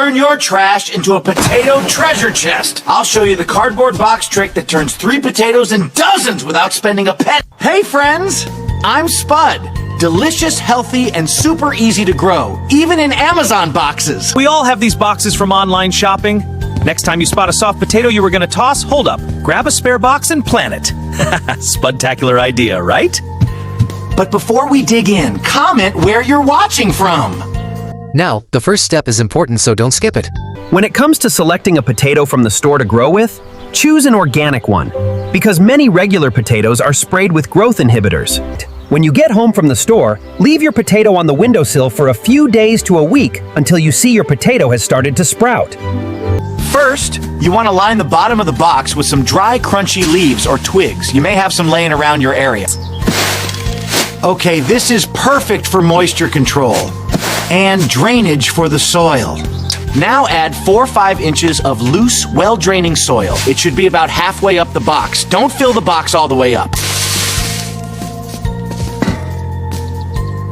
Turn your trash into a potato treasure chest. I'll show you the cardboard box trick that turns 3 potatoes into dozens without spending a penny. Hey friends, I'm Spud. Delicious, healthy, and super easy to grow, even in Amazon boxes. We all have these boxes from online shopping. Next time you spot a soft potato you were gonna toss, hold up, grab a spare box and plant it. Spudtacular idea, right? But before we dig in, comment where you're watching from. Now, the first step is important, so don't skip it. When it comes to selecting a potato from the store to grow with, choose an organic one, because many regular potatoes are sprayed with growth inhibitors. When you get home from the store, leave your potato on the windowsill for a few days to a week until you see your potato has started to sprout. First, you want to line the bottom of the box with some dry, crunchy leaves or twigs. You may have some laying around your area. Okay, this is perfect for moisture control and drainage for the soil. Now add 4 or 5 inches of loose, well-draining soil. It should be about halfway up the box. Don't fill the box all the way up.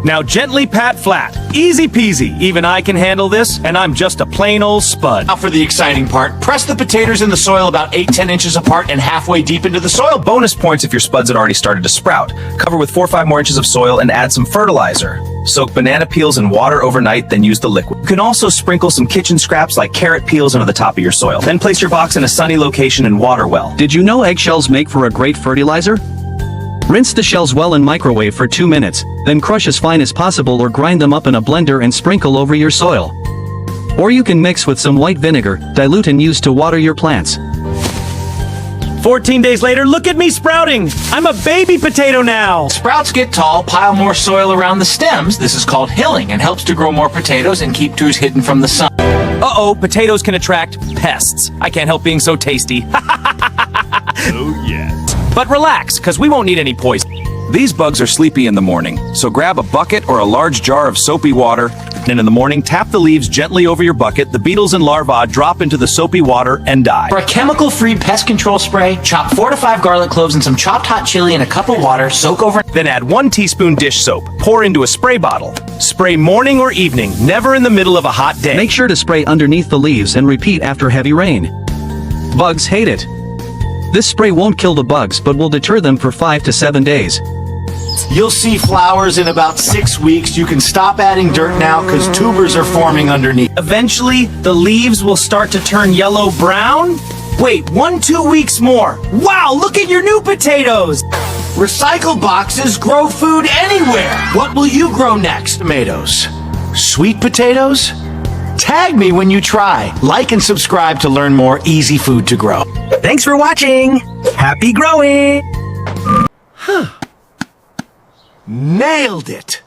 Now gently pat flat. Easy peasy. Even I can handle this, and I'm just a plain old Spud. Now for the exciting part. Press the potatoes in the soil about 8-10 inches apart and halfway deep into the soil. Bonus points if your spuds had already started to sprout. Cover with 4 or 5 more inches of soil and add some fertilizer. Soak banana peels in water overnight, then use the liquid. You can also sprinkle some kitchen scraps like carrot peels onto the top of your soil. Then place your box in a sunny location and water well. Did you know eggshells make for a great fertilizer? Rinse the shells well in microwave for 2 minutes, then crush as fine as possible or grind them up in a blender and sprinkle over your soil. Or you can mix with some white vinegar, dilute and use to water your plants. 14 days later, look at me sprouting! I'm a baby potato now! Sprouts get tall, pile more soil around the stems. This is called hilling and helps to grow more potatoes and keep tubers hidden from the sun. Uh-oh, potatoes can attract pests. I can't help being so tasty. Oh, yes. But relax, because we won't need any poison. These bugs are sleepy in the morning, so grab a bucket or a large jar of soapy water, and in the morning, tap the leaves gently over your bucket. The beetles and larvae drop into the soapy water and die. For a chemical-free pest control spray, chop 4 to 5 garlic cloves and some chopped hot chili in a cup of water, soak over. Then add 1 teaspoon dish soap. Pour into a spray bottle. Spray morning or evening, never in the middle of a hot day. Make sure to spray underneath the leaves and repeat after heavy rain. Bugs hate it. This spray won't kill the bugs, but will deter them for 5 to 7 days. You'll see flowers in about 6 weeks. You can stop adding dirt now because tubers are forming underneath. Eventually, the leaves will start to turn yellow-brown? Wait, 1-2 weeks more. Wow, look at your new potatoes! Recycle boxes grow food anywhere. What will you grow next? Tomatoes. Sweet potatoes? Tag me when you try. Like and subscribe to learn more easy food to grow. Thanks for watching! Happy growing! Nailed it!